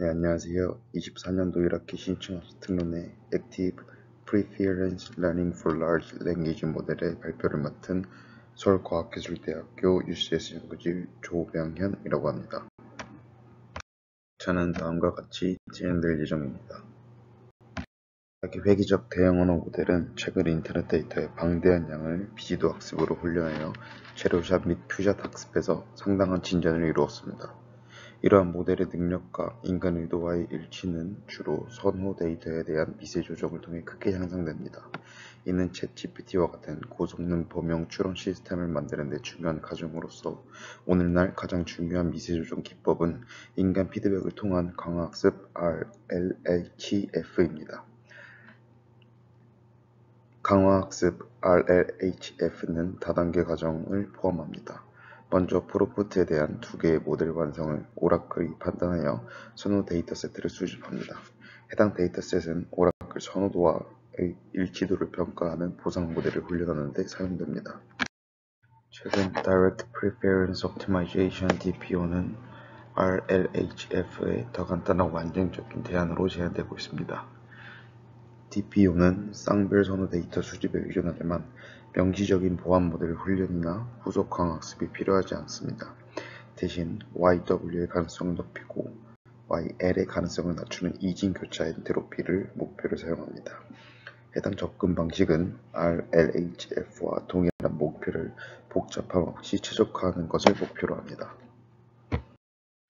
네, 안녕하세요. 24년도 1학기 신청학습 특론의 Active Preference Learning for Large Language 모델의 발표를 맡은 서울과학기술대학교 UCS 연구지 조병현이라고 합니다. 저는 다음과 같이 진행될 예정입니다. 획기적 대형 언어 모델은 최근 인터넷 데이터의 방대한 양을 비지도 학습으로 훈련하여 재료샵 및 퓨샷 학습에서 상당한 진전을 이루었습니다. 이러한 모델의 능력과 인간 의도와의 일치는 주로 선호 데이터에 대한 미세 조정을 통해 크게 향상됩니다. 이는 챗GPT와 같은 고성능 범용 추론 시스템을 만드는 데 중요한 과정으로서 오늘날 가장 중요한 미세 조정 기법은 인간 피드백을 통한 강화학습 RLHF입니다. 강화학습 RLHF는 다단계 과정을 포함합니다. 먼저 프롬프트에 대한 두 개의 모델 완성을 오라클이 판단하여 선호 데이터세트를 수집합니다. 해당 데이터셋은 오라클 선호도와의 일치도를 평가하는 보상 모델을 훈련하는 데 사용됩니다. 최근 Direct Preference Optimization DPO는 RLHF의 더 간단하고 안정적인 대안으로 제안되고 있습니다. DPO는 쌍별 선호 데이터 수집에 의존하지만 명시적인 보안 모델 훈련이나 후속 강학습이 필요하지 않습니다. 대신 YW의 가능성을 높이고 YL의 가능성을 낮추는 이진 교차 엔트로피를 목표로 사용합니다. 해당 접근 방식은 RLHF와 동일한 목표를 복잡함 없이 최적화하는 것을 목표로 합니다.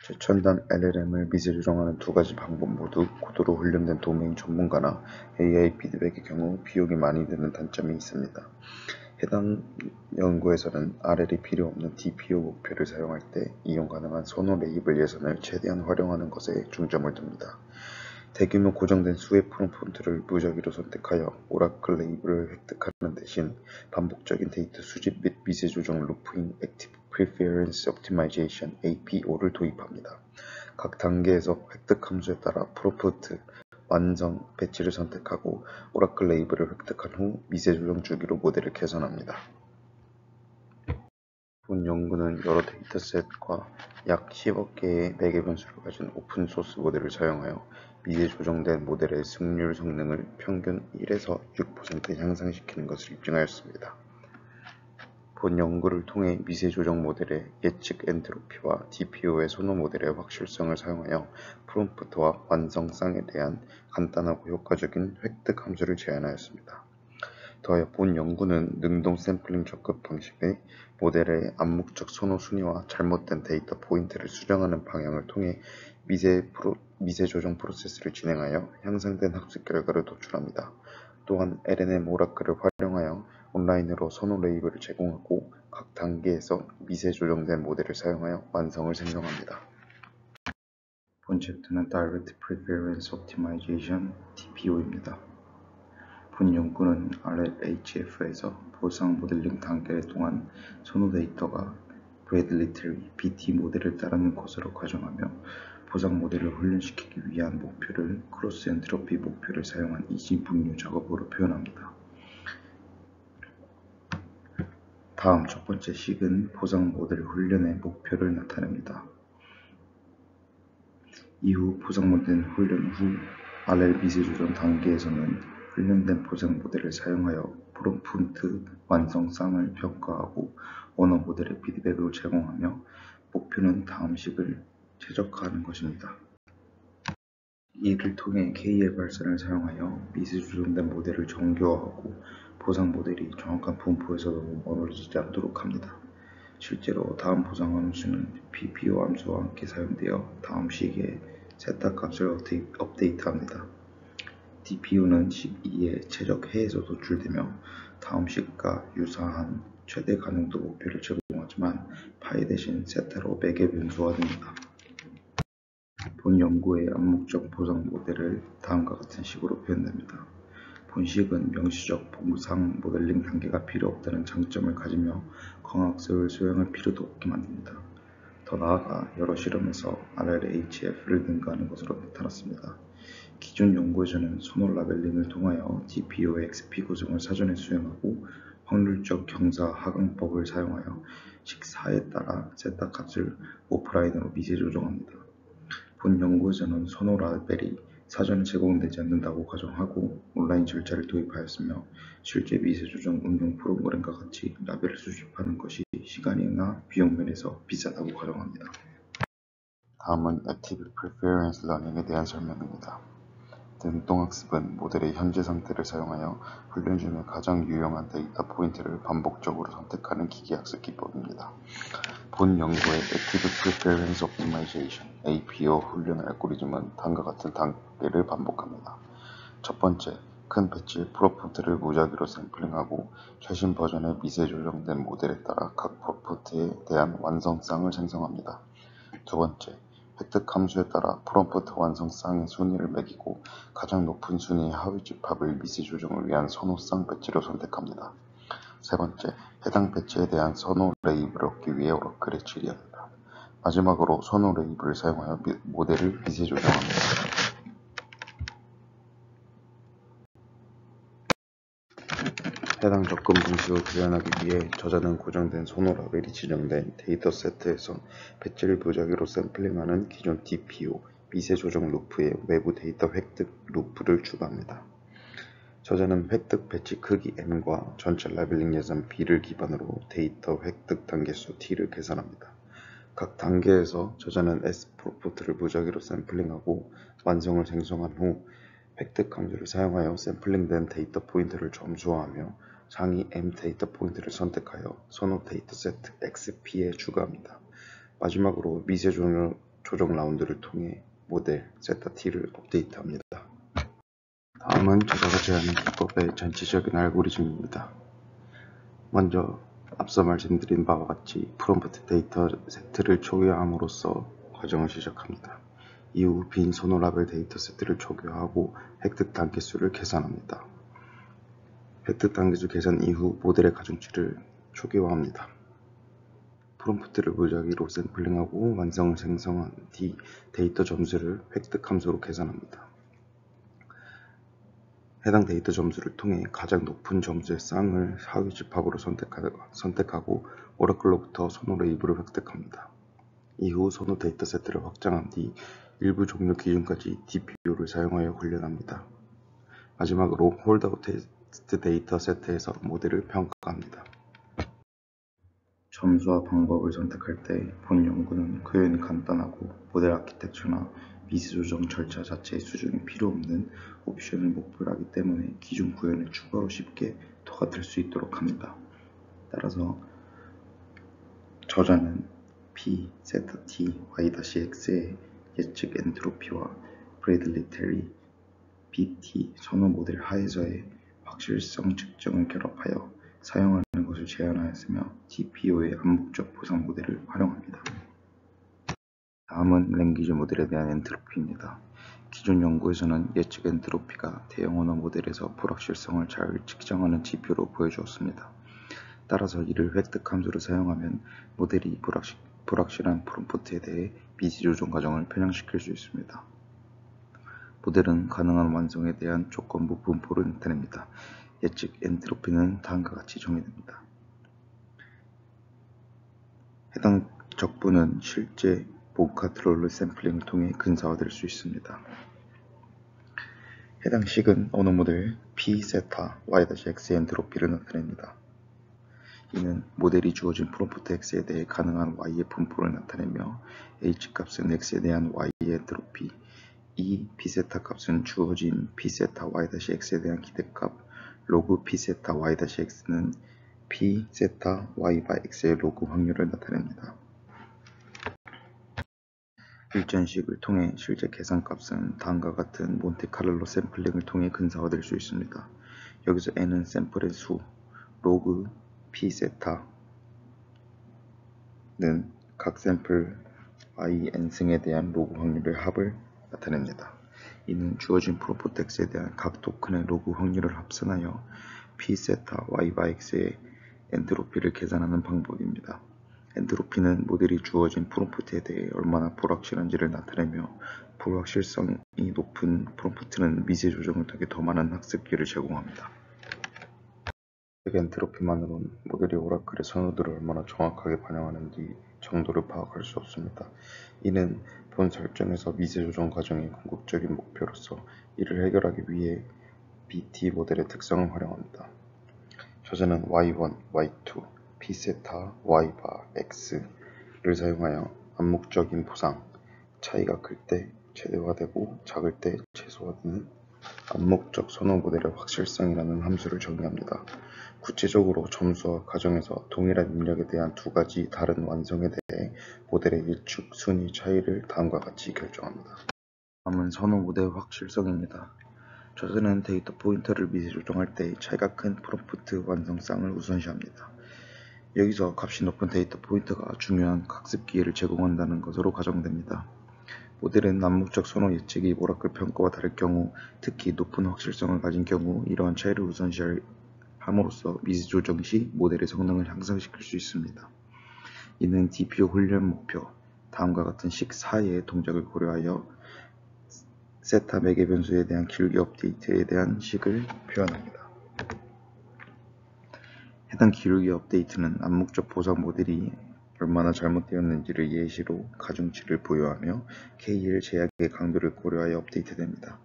최첨단 LLM을 미세 조정하는 두 가지 방법 모두 고도로 훈련된 도메인 전문가나 AI 피드백의 경우 비용이 많이 드는 단점이 있습니다. 해당 연구에서는 RL이 필요 없는 DPO 목표를 사용할 때 이용 가능한 선호 레이블 예산을 최대한 활용하는 것에 중점을 둡니다. 대규모 고정된 수의 프롬프트를 무작위로 선택하여 오라클 레이블을 획득하는 대신 반복적인 데이터 수집 및 미세 조정 루프인 Active Preference Optimization APO를 도입합니다. 각 단계에서 획득 함수에 따라 프롬프트, 완성, 배치를 선택하고 오라클 레이블을 획득한 후 미세 조정 주기로 모델을 개선합니다. 본 연구는 여러 데이터셋과 약 10억 개의 매개 변수를 가진 오픈소스 모델을 사용하여 미세 조정된 모델의 승률 성능을 평균 1에서 6% 향상시키는 것을 입증하였습니다. 본 연구를 통해 미세 조정 모델의 예측 엔트로피와 DPO의 선호 모델의 확실성을 사용하여 프롬프트와 완성쌍에 대한 간단하고 효과적인 획득 함수를 제안하였습니다. 더하여 본 연구는 능동 샘플링 접근 방식의 모델의 암묵적 선호 순위와 잘못된 데이터 포인트를 수정하는 방향을 통해 미세 조정 프로세스를 진행하여 향상된 학습 결과를 도출합니다. 또한 LNM 오라클을 활용하여 온라인으로 선호 레이블을 제공하고 각 단계에서 미세 조정된 모델을 사용하여 완성을 생성합니다. 본 챕터는 Direct Preference Optimization DPO입니다. 본 연구는 RLHF에서 보상 모델링 단계 동안 선호 데이터가 브래들리 BT 모델을 따르는 것으로 가정하며 보상 모델을 훈련시키기 위한 목표를 크로스 엔트로피 목표를 사용한 이진 분류 작업으로 표현합니다. 다음 첫 번째 식은 보상 모델 훈련의 목표를 나타냅니다. 이후 보상 모델 훈련 후 RL 미세 조정 단계에서는 훈련된 보상 모델을 사용하여 프롬프트 완성쌍을 평가하고 언어 모델의 피드백을 제공하며 목표는 다음 식을 최적화하는 것입니다. 이를 통해 K의 발산을 사용하여 미세 조정된 모델을 정교화하고 보상 모델이 정확한 분포에서 너무 멀어지지 않도록 합니다. 실제로 다음 보상 함수는 PPO 함수와 함께 사용되어 다음 시기에 세타 값을 업데이트합니다. DPO는 12의 최적 해에서 도출되며 다음 식과 유사한 최대 가능도 목표를 제공하지만 파이 대신 세타로 매개 변수화됩니다. 본 연구의 암묵적 보상 모델을 다음과 같은 식으로 표현됩니다. 본 식은 명시적 보상 모델링 단계가 필요 없다는 장점을 가지며 강학습을 수행할 필요도 없게 만듭니다. 더 나아가 여러 실험에서 RLHF를 능가하는 것으로 나타났습니다. 기존 연구에서는 선호 라벨링을 통하여 DPO의 XP 구성을 사전에 수행하고 확률적 경사 하강법을 사용하여 식 4에 따라 세타 값을 오프라인으로 미세 조정합니다. 본 연구에서는 선호 라벨이 사전에 제공되지 않는다고 가정하고 온라인 절차를 도입하였으며 실제 미세 조정 응용 프로그램과 같이 라벨을 수집하는 것이 시간이나 비용 면에서 비싸다고 가정합니다. 다음은 Active Preference Learning에 대한 설명입니다. 능동학습은 모델의 현재 상태를 사용하여 훈련 중에 가장 유용한 데이터 포인트를 반복적으로 선택하는 기계학습 기법입니다. 본 연구의 Active Preference Optimization (APO) 훈련 알고리즘은 다음과 같은 단계를 반복합니다. 첫 번째, 큰 배치의 프롬프트를 무작위로 샘플링하고 최신 버전의 미세 조정된 모델에 따라 각 프롬프트에 대한 완성쌍을 생성합니다. 두 번째, 획득 함수에 따라 프롬프트 완성쌍의 순위를 매기고 가장 높은 순위의 하위 집합을 미세 조정을 위한 선호쌍 배치로 선택합니다. 세 번째, 해당 배치에 대한 선호 레이블을 얻기 위해 오라클에 질의합니다. 마지막으로 선호 레이블을 사용하여 모델을 미세 조정합니다. 해당 접근 방식을 구현하기 위해 저자는 고정된 선호 라벨이 지정된 데이터 세트에서 배치를 무작위로 샘플링하는 기존 DPO 미세 조정 루프의 외부 데이터 획득 루프를 추가합니다. 저자는 획득 배치 크기 n과 전체 라벨링 예산 b를 기반으로 데이터 획득 단계수 t를 계산합니다. 각 단계에서 저자는 s 프롬프트를 무작위로 샘플링하고 완성을 생성한 후 획득 함수를 사용하여 샘플링된 데이터 포인트를 점수화하며 상위 m 데이터 포인트를 선택하여 선호 데이터 세트 xp에 추가합니다. 마지막으로 미세 조정 라운드를 통해 모델 zt를 업데이트합니다. 다음은 저자가 제안한 기법의 전체적인 알고리즘입니다. 먼저 앞서 말씀드린 바와 같이 프롬프트 데이터 세트를 초기화함으로써 과정을 시작합니다. 이후 빈 선호 라벨 데이터 세트를 초기화하고 획득 단계수를 계산합니다. 획득 단계수 계산 이후 모델의 가중치를 초기화합니다. 프롬프트를 무작위로 샘플링하고 완성을 생성한 뒤 데이터 점수를 획득 함수로 계산합니다. 해당 데이터 점수를 통해 가장 높은 점수의 쌍을 하위 집합으로 선택하고 오라클로부터 선호 레이블을 획득합니다. 이후 선호 데이터 세트를 확장한 뒤 일부 종료 기준까지 DPO를 사용하여 훈련합니다. 마지막으로 홀드아웃 테스트 데이터 세트에서 모델을 평가합니다. 점수와 방법을 선택할 때 본 연구는 구현이 간단하고 모델 아키텍처나 미세 조정 절차 자체의 수정이 필요 없는 옵션을 목표로 하기 때문에 기존 구현을 추가로 쉽게 토같을 수 있도록 합니다. 따라서 저자는 P, 세타 T, Y-X의 예측 엔트로피와 브래들리 테리, BT 선호 모델 하에서의 확실성 측정을 결합하여 사용하는 것을 제안하였으며 DPO의 암묵적 보상 모델을 활용합니다. 다음은 랭귀지 모델에 대한 엔트로피입니다. 기존 연구에서는 예측 엔트로피가 대형 언어 모델에서 불확실성을 잘 측정하는 지표로 보여주었습니다. 따라서 이를 획득 함수를 사용하면 모델이 불확실한 프롬프트에 대해 미세 조정 과정을 편향시킬 수 있습니다. 모델은 가능한 완성에 대한 조건부 분포를 나타냅니다. 예측 엔트로피는 다음과 같이 정의됩니다. 해당 적분은 실제 모카 트롤 샘플링을 통해 근사화될 수 있습니다. 해당 식은 언어 모델 P, 세타, Y-X 엔트로피를 나타냅니다. 이는 모델이 주어진 프롬프트 X에 대해 가능한 Y의 분포를 나타내며 H 값은 X에 대한 Y의 엔트로피, 이 P세타 값은 주어진 P세타 Y-X에 대한 기대값, 로그 P세타 Y-X는 P세타 Y/X의 로그 확률을 나타냅니다. 일전식을 통해 실제 계산값은 다음과 같은 몬테카를로 샘플링을 통해 근사화될 수 있습니다. 여기서 n은 샘플의 수, 로그 P세타는 각 샘플 IN승에 대한 로그 확률의 합을 나타냅니다. 이는 주어진 프롬프트 X에 대한 각 토큰의 로그 확률을 합산하여 P세타 Y/X의 엔트로피를 계산하는 방법입니다. 엔트로피는 모델이 주어진 프롬프트에 대해 얼마나 불확실한지를 나타내며 불확실성이 높은 프롬프트는 미세 조정을 통해 더 많은 학습 기회를 제공합니다. 엔트로피만으로는 모델이 오라클의 선호도를 얼마나 정확하게 반영하는지 정도를 파악할 수 없습니다. 이는 본 설정에서 미세 조정 과정의 궁극적인 목표로서 이를 해결하기 위해 BT 모델의 특성을 활용합니다. 저자는 Y1, Y2, P세타, Y바, X를 사용하여 암묵적인 보상, 차이가 클 때 최대화되고 작을 때 최소화되는 암묵적 선호 모델의 확실성이라는 함수를 정의합니다. 구체적으로 점수와 과정에서 동일한 입력에 대한 두 가지 다른 완성에 대해 모델의 일축 순위 차이를 다음과 같이 결정합니다. 다음은 선호 모델 확실성입니다. 저자는 데이터 포인터를 미세 조정할 때 차이가 큰 프롬프트 완성성을 우선시합니다. 여기서 값이 높은 데이터 포인터가 중요한 학습 기회를 제공한다는 것으로 가정됩니다. 모델은 암묵적 선호 예측이 오라클 평가와 다를 경우, 특히 높은 확실성을 가진 경우 이러한 차이를 우선시함으로써 미세 조정 시 모델의 성능을 향상시킬 수 있습니다. 이는 DPO 훈련 목표, 다음과 같은 식 4의 동작을 고려하여 세타 매개 변수에 대한 길게 업데이트에 대한 식을 표현합니다. 해당 기울기 업데이트는 암묵적 보상 모델이 얼마나 잘못되었는지를 예시로 가중치를 부여하며 K의 제약의 강도를 고려하여 업데이트됩니다.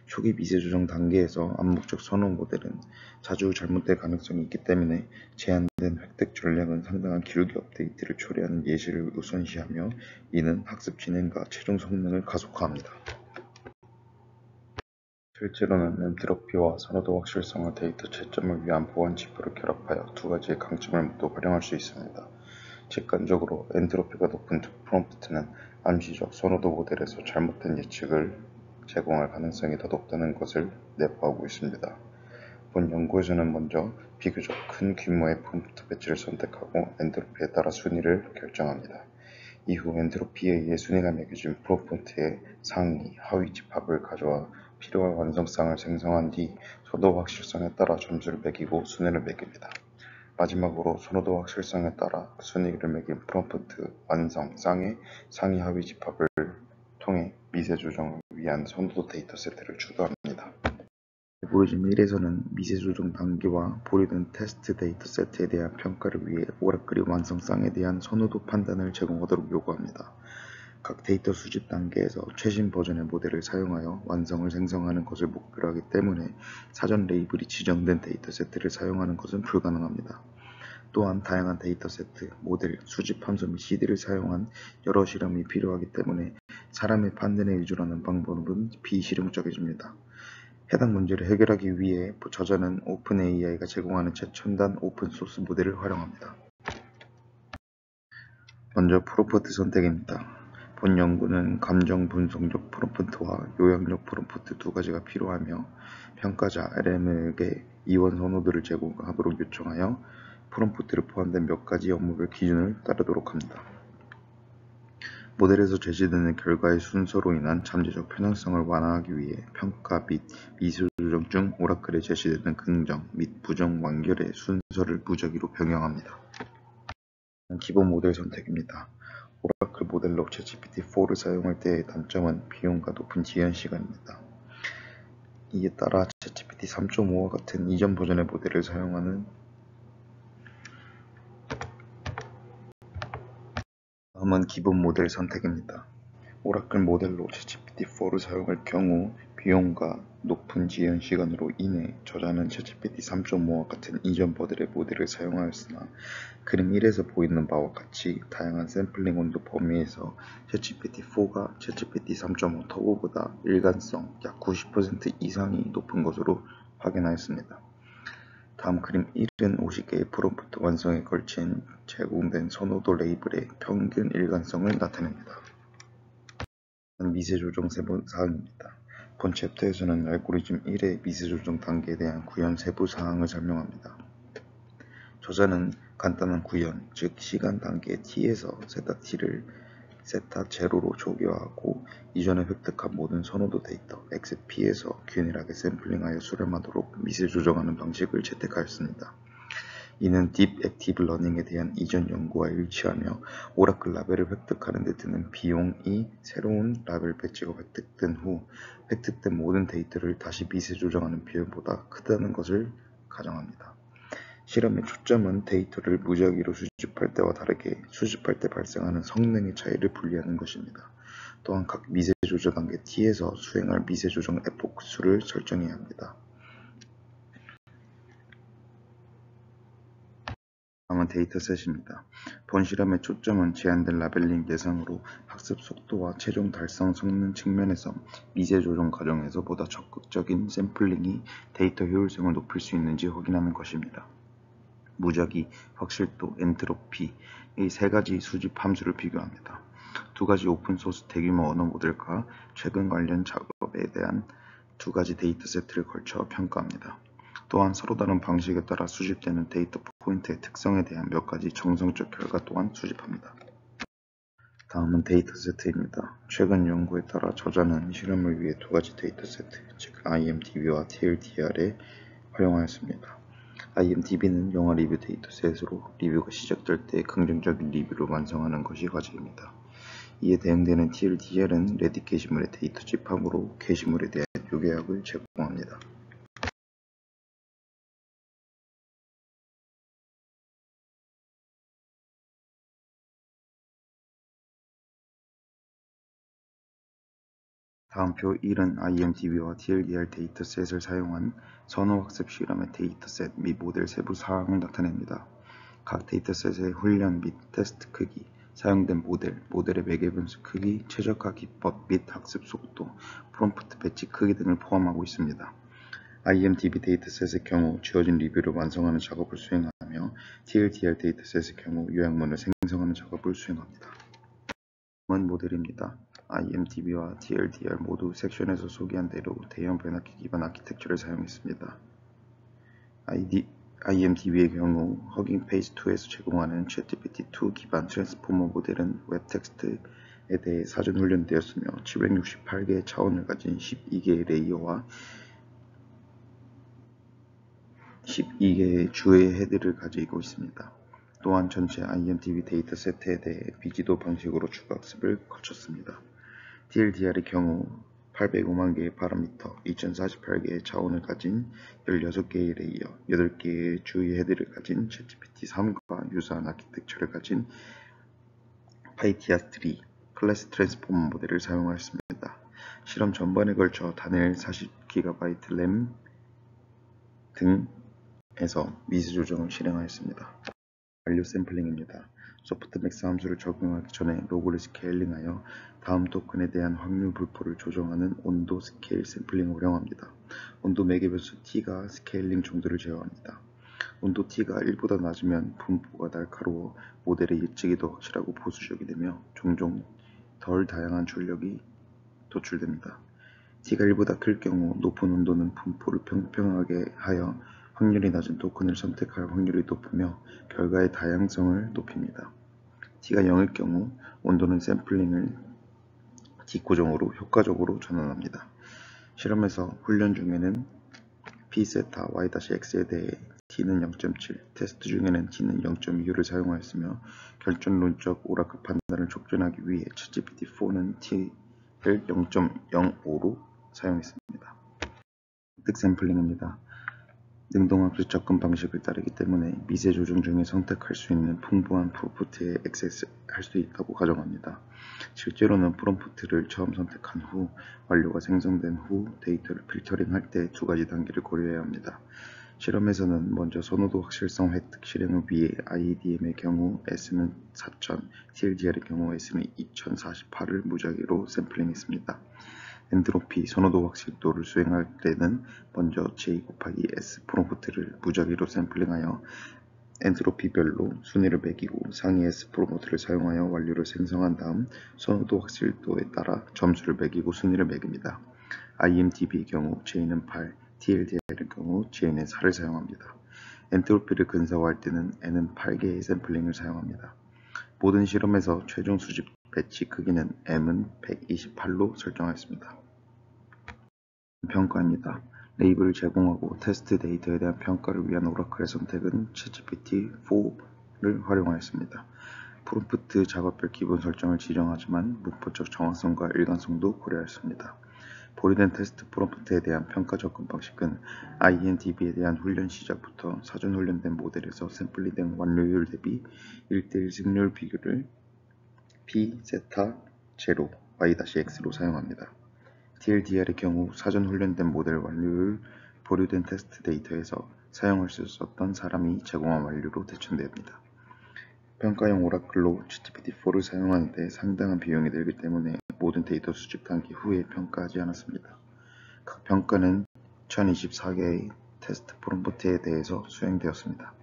초기 미세 조정 단계에서 암묵적 선호 모델은 자주 잘못될 가능성이 있기 때문에 제한된 획득 전략은 상당한 기울기 업데이트를 초래하는 예시를 우선시하며 이는 학습 진행과 최종 성능을 가속화합니다. 실제로는 엔트로피와 선호도 확실성을 데이터 채점을 위한 보안 지표를 결합하여 두 가지의 강점을 모두 활용할 수 있습니다. 직관적으로 엔트로피가 높은 프롬프트는 암시적 선호도 모델에서 잘못된 예측을 제공할 가능성이 더 높다는 것을 내포하고 있습니다. 본 연구에서는 먼저 비교적 큰 규모의 프롬프트 배치를 선택하고 엔트로피에 따라 순위를 결정합니다. 이후 엔트로피에 의해 순위가 매겨진 프롬프트의 상위, 하위 집합을 가져와 필요한 완성성을 생성한 뒤 선호도 확실성에 따라 점수를 매기고 순위를 매깁니다. 마지막으로 선호도 확실성에 따라 순위를 매긴 프롬프트 완성 쌍의 상위 하위 집합을 통해 미세 조정을 위한 선호도 데이터 세트를 추가합니다. 알고리즘 1에서는 미세 조정 단계와 보류된 테스트 데이터 세트에 대한 평가를 위해 오라클이 완성 쌍에 대한 선호도 판단을 제공하도록 요구합니다. 각 데이터 수집 단계에서 최신 버전의 모델을 사용하여 완성을 생성하는 것을 목표로 하기 때문에 사전 레이블이 지정된 데이터 세트를 사용하는 것은 불가능합니다. 또한 다양한 데이터 세트, 모델, 수집 함수 및 CD를 사용한 여러 실험이 필요하기 때문에 사람의 판단에 의존하는 방법은 비실용적입니다. 해당 문제를 해결하기 위해 저자는 오픈AI가 제공하는 최첨단 오픈소스 모델을 활용합니다. 먼저 프롬프트 선택입니다. 본 연구는 감정 분석력 프롬프트와 요약력 프롬프트 두 가지가 필요하며 평가자 LM에게 이원 선호도를 제공하도록 요청하여 프롬프트를 포함된 몇 가지 업무별 기준을 따르도록 합니다. 모델에서 제시되는 결과의 순서로 인한 잠재적 편향성을 완화하기 위해 평가 및 미세 조정 중 오라클에 제시되는 긍정 및 부정 완결의 순서를 무작위로 변경합니다. 기본 모델 선택입니다. 오라클 모델로 챗GPT-4를 사용할 때의 단점은 비용과 높은 지연 시간입니다. 이에 따라 챗GPT 3.5와 같은 이전 버전의 모델을 사용하는 다음은 기본 모델 선택입니다. 오라클 모델로 챗GPT-4를 사용할 경우 비용과 높은 지연 시간으로 인해 저자는 챗GPT 3.5와 같은 이전 버전의 모델을 사용하였으나 그림 1에서 보이는 바와 같이 다양한 샘플링 온도 범위에서 챗GPT-4가 챗GPT 3.5 터보보다 일관성 약 90% 이상이 높은 것으로 확인하였습니다. 다음 그림 1은 50개의 프롬프트 완성에 걸친 제공된 선호도 레이블의 평균 일관성을 나타냅니다. 미세 조정 세부 사항입니다. 본 챕터에서는 알고리즘 1의 미세 조정 단계에 대한 구현 세부 사항을 설명합니다. 저자는 간단한 구현, 즉 시간 단계 t에서 세타 t를 세타 제로로 초기화하고 이전에 획득한 모든 선호도 데이터 xp에서 균일하게 샘플링하여 수렴하도록 미세 조정하는 방식을 채택하였습니다. 이는 딥 액티브 러닝에 대한 이전 연구와 일치하며 오라클 라벨을 획득하는 데 드는 비용이 새로운 라벨 배지가 획득된 후 획득된 모든 데이터를 다시 미세 조정하는 비용보다 크다는 것을 가정합니다. 실험의 초점은 데이터를 무작위로 수집할 때와 다르게 수집할 때 발생하는 성능의 차이를 분리하는 것입니다. 또한 각 미세 조절 단계 T에서 수행할 미세 조정 에포크 수를 설정해야 합니다. 다음은 데이터셋입니다. 본 실험의 초점은 제한된 라벨링 대상으로 학습 속도와 최종 달성 성능 측면에서 미세 조정 과정에서 보다 적극적인 샘플링이 데이터 효율성을 높일 수 있는지 확인하는 것입니다. 무작위, 확실도, 엔트로피 이 세 가지 수집 함수를 비교합니다. 두 가지 오픈소스 대규모 언어 모델과 최근 관련 작업에 대한 두 가지 데이터 세트를 걸쳐 평가합니다. 또한 서로 다른 방식에 따라 수집되는 데이터 포인트의 특성에 대한 몇 가지 정성적 결과 또한 수집합니다. 다음은 데이터 세트입니다. 최근 연구에 따라 저자는 실험을 위해 두 가지 데이터 세트, 즉 IMDb와 TLDR에 활용하였습니다. IMDb는 영화 리뷰 데이터셋으로 리뷰가 시작될 때 긍정적인 리뷰를 완성하는 것이 과제입니다. 이에 대응되는 TLDR은 레딧 게시물의 데이터 집합으로 게시물에 대한 요약을 제공합니다. 다음표 1은 IMDb와 TLDR 데이터셋을 사용한 선호학습 실험의 데이터셋 및 모델 세부 사항을 나타냅니다. 각 데이터셋의 훈련 및 테스트 크기, 사용된 모델의 매개변수 크기, 최적화 기법 및 학습 속도, 프롬프트 배치 크기 등을 포함하고 있습니다. IMDb 데이터셋의 경우 주어진 리뷰를 완성하는 작업을 수행하며 TLDR 데이터셋의 경우 요약문을 생성하는 작업을 수행합니다. 다음은 모델입니다. IMDb와 TLDR 모두 섹션에서 소개한 대로 대형 변압기 기반 아키텍처를 사용했습니다. IMDb의 경우 허깅 페이지 2에서 제공하는 ChatGPT-2 기반 트랜스포머 모델은 웹 텍스트에 대해 사전 훈련되었으며 768개의 차원을 가진 12개의 레이어와 12개의 주의 헤드를 가지고 있습니다. 또한 전체 IMDb 데이터 세트에 대해 비지도 방식으로 추가 학습을 거쳤습니다. TLDR의 경우 805만 개의 파라미터, 2048개의 차원을 가진 16개의 레이어, 8개의 주의 헤드를 가진 ChatGPT-3과 유사한 아키텍처를 가진 파이티아3 클래스 트랜스포머 모델을 사용하였습니다. 실험 전반에 걸쳐 단일 40GB 램 등에서 미세 조정을 실행하였습니다. 완료 샘플링입니다. 소프트맥스 함수를 적용하기 전에 로그를 스케일링하여 다음 토큰에 대한 확률 분포를 조정하는 온도 스케일 샘플링을 활용합니다. 온도 매개변수 T가 스케일링 정도를 제어합니다. 온도 T가 1보다 낮으면 분포가 날카로워 모델의 예측이 더 확실하고 보수적이 되며 종종 덜 다양한 출력이 도출됩니다. T가 1보다 클 경우 높은 온도는 분포를 평평하게 하여 확률이 낮은 토큰을 선택할 확률이 높으며 결과의 다양성을 높입니다. T가 0일 경우 온도는 샘플링을 T 고정으로 효과적으로 전환합니다. 실험에서 훈련 중에는 P세타 Y-X에 대해 T는 0.7, 테스트 중에는 T는 0.2를 사용하였으며 결정론적 오라클 판단을 촉진하기 위해 ChatGPT-4는 T를 0.05로 사용했습니다. 획득 샘플링입니다. 능동학습 접근 방식을 따르기 때문에 미세 조정 중에 선택할 수 있는 풍부한 프롬프트에 액세스할 수 있다고 가정합니다. 실제로는 프롬프트를 처음 선택한 후 완료가 생성된 후 데이터를 필터링할 때 두 가지 단계를 고려해야 합니다. 실험에서는 먼저 선호도 확실성 획득 실행을 위해 IEDM의 경우 S는 4000, TLDR의 경우 S는 2048을 무작위로 샘플링했습니다. 엔트로피, 선호도 확실도를 수행할 때는 먼저 J 곱하기 S 프롬프트를 무작위로 샘플링하여 엔트로피별로 순위를 매기고 상위 S 프롬프트를 사용하여 완료를 생성한 다음 선호도 확실도에 따라 점수를 매기고 순위를 매깁니다. IMDb의 경우 J는 8, TLDR의 경우 J는 4를 사용합니다. 엔트로피를 근사화할 때는 N은 8개의 샘플링을 사용합니다. 모든 실험에서 최종 수집 배치 크기는 M은 128로 설정하였습니다. 평가입니다. 레이블을 제공하고 테스트 데이터에 대한 평가를 위한 오라클의 선택은 ChatGPT-4를 활용하였습니다. 프롬프트 작업별 기본 설정을 지정하지만 문법적 정확성과 일관성도 고려하였습니다. 보류된 테스트 프롬프트에 대한 평가 접근 방식은 INTB에 대한 훈련 시작부터 사전 훈련된 모델에서 샘플링된 완료율 대비 1:1 승률 비교를 P, 세타, 제로, Y-X로 사용합니다. TLDR의 경우 사전 훈련된 모델 완료율 보류된 테스트 데이터에서 사용할 수 있었던 사람이 제공한 완료로 대천됩니다. 평가용 오라클로 GPT-4를 사용하는 데 상당한 비용이 들기 때문에 모든 데이터 수집 단계 후에 평가하지 않았습니다. 각 평가는 1024개의 테스트 프롬프트에 대해서 수행되었습니다.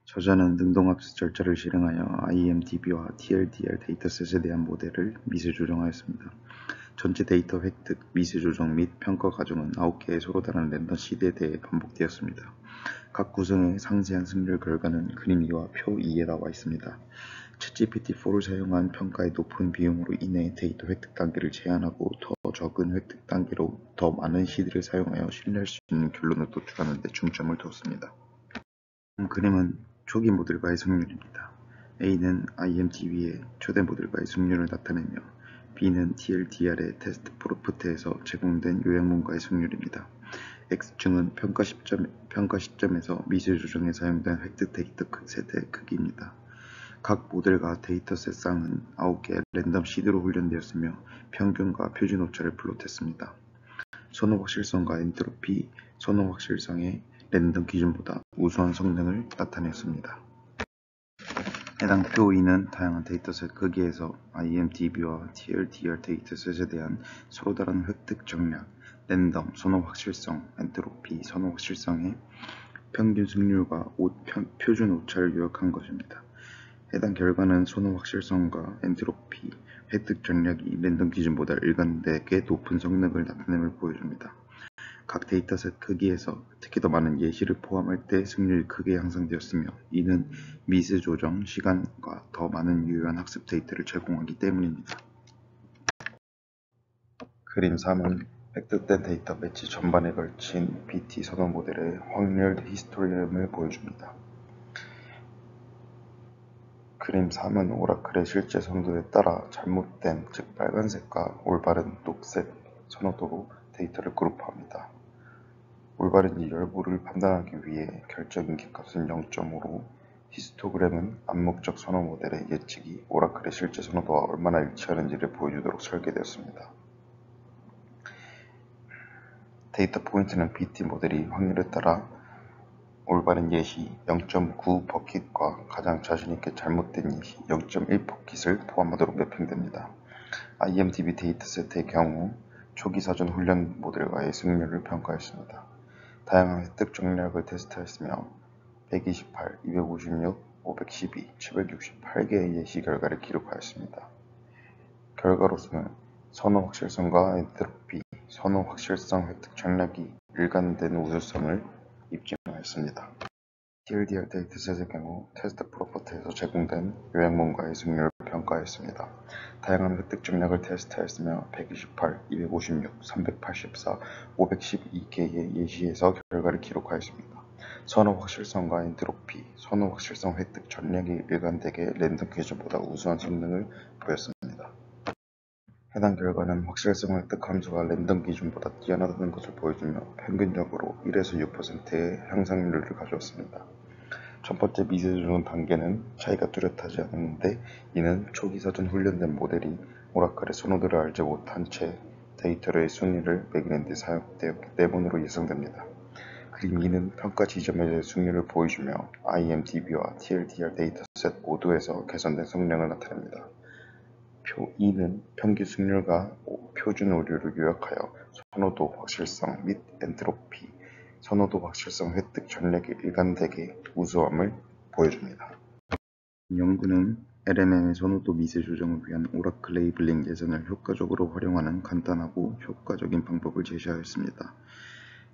저자는 능동학습 절차를 실행하여 IMDb와 TLDR 데이터셋에 대한 모델을 미세 조정하였습니다. 전체 데이터 획득, 미세 조정 및 평가 과정은 9개의 서로 다른 랜덤 시드에 대해 반복되었습니다. 각 구성의 상세한 승률 결과는 그림 2와 표 2에 나와 있습니다. 챗GPT-4를 사용한 평가의 높은 비용으로 인해 데이터 획득 단계를 제한하고 더 적은 획득 단계로 더 많은 시드를 사용하여 신뢰할 수 있는 결론을 도출하는 데 중점을 두었습니다. 그림은 초기 모델과의 승률입니다. A는 IMDb의 초대 모델과의 승률을 나타내며 B는 TLDR의 테스트 프롬프트에서 제공된 요약문과의 승률입니다. X축은 평가 시점에서 미세 조정에 사용된 획득 데이터 셋의 크기입니다. 각 모델과 데이터셋 쌍은 9개의 랜덤 시드로 훈련되었으며 평균과 표준 오차를 플롯했습니다. 선호 확실성과 엔트로피, 선호 확실성의 랜덤 기준보다 우수한 성능을 나타냈습니다. 해당 표 2는 다양한 데이터셋 크기에서 IMDb와 TLDR 데이터셋에 대한 서로 다른 획득 정략, 랜덤, 선호 확실성, 엔트로피, 선호 확실성의 평균 승률과 표준 오차를 요약한 것입니다. 해당 결과는 선호 확실성과 엔트로피, 획득 전략이 랜덤 기준보다 일관되게 높은 성능을 나타냄을 보여줍니다. 각 데이터셋 크기에서 특히 더 많은 예시를 포함할 때 승률이 크게 향상되었으며 이는 미세 조정 시간과 더 많은 유효한 학습 데이터를 제공하기 때문입니다. 그림 3은 획득된 데이터 배치 전반에 걸친 BT 선호 모델의 확률 히스토리움을 보여줍니다. 그림 3은 오라클의 실제 선도에 따라 잘못된, 즉 빨간색과 올바른 녹색 선호도로 데이터를 그룹화합니다. 올바른지 여부를 판단하기 위해 결정 인기값은 0.5로 히스토그램은 암묵적 선호 모델의 예측이 오라클의 실제 선호도와 얼마나 일치하는지를 보여주도록 설계되었습니다. 데이터 포인트는 BT 모델이 확률에 따라 올바른 예시 0.9 버킷과 가장 자신있게 잘못된 예시 0.1 버킷을 포함하도록 매핑됩니다. IMDb 데이터셋의 경우 초기 사전 훈련 모델과의 승률을 평가했습니다. 다양한 획득 전략을 테스트했으며 128, 256, 512, 768개의 예시 결과를 기록하였습니다. 결과로서는 선호 확실성과 엔트로피, 선호 확실성 획득 전략이 일관된 우수성을 입증하였습니다. TLDR 데이터셋의 경우 테스트 프롬프트에서 제공된 요약문과의 승률을 평가했습니다. 다양한 획득 전략을 테스트하였으며 128, 256, 384, 512개의 예시에서 결과를 기록하였습니다. 선호 확실성과 엔트로피, 선호 확실성 획득 전략이 일관되게 랜덤 기준보다 우수한 성능을 보였습니다. 해당 결과는 확실성 획득 함수가 랜덤 기준보다 뛰어나다는 것을 보여주며 평균적으로 1에서 6%의 향상률을 가져왔습니다. 첫 번째 미세 조정 단계는 차이가 뚜렷하지 않았는데 이는 초기 사전 훈련된 모델이 오라클의 선호도를 알지 못한 채 데이터의 순위를 매기는 데 사용되었기 때문으로 예상됩니다. 그림 2는 평가 지점의 승률을 보여주며 IMDb와 TLDR 데이터셋 모두에서 개선된 성능을 나타냅니다. 표 2는 평균 승률과 표준 오류를 요약하여 선호도 확실성 및 엔트로피, 선호도 확실성 획득 전략의 일관되게 우수함을 보여줍니다. 연구는 LMM의 선호도 미세 조정을 위한 오라클 레이블링 예전을 효과적으로 활용하는 간단하고 효과적인 방법을 제시하였습니다.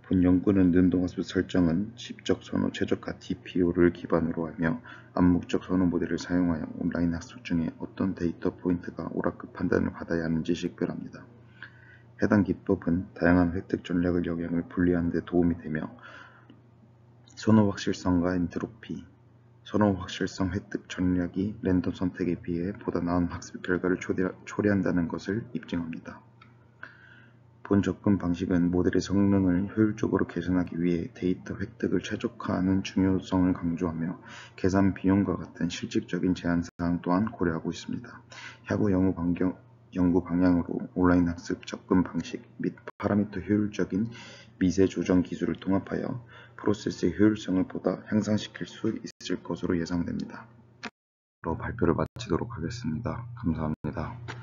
본 연구는 능동학습 설정은 시적 선호 최적화 TPO를 기반으로 하며 암묵적 선호 모델을 사용하여 온라인 학습 중에 어떤 데이터 포인트가 오라클 판단을 받아야 하는지 식별합니다. 해당 기법은 다양한 획득 전략의 영향을 분리하는 데 도움이 되며 선호 확실성과 엔트로피, 선호 확실성 획득 전략이 랜덤 선택에 비해 보다 나은 학습 결과를 초래한다는 것을 입증합니다. 오픈 접근 방식은 모델의 성능을 효율적으로 개선하기 위해 데이터 획득을 최적화하는 중요성을 강조하며 계산 비용과 같은 실질적인 제한사항 또한 고려하고 있습니다. 향후 연구 방향으로 온라인 학습 접근 방식 및 파라미터 효율적인 미세 조정 기술을 통합하여 프로세스의 효율성을 보다 향상시킬 수 있을 것으로 예상됩니다. 발표를 마치도록 하겠습니다. 감사합니다.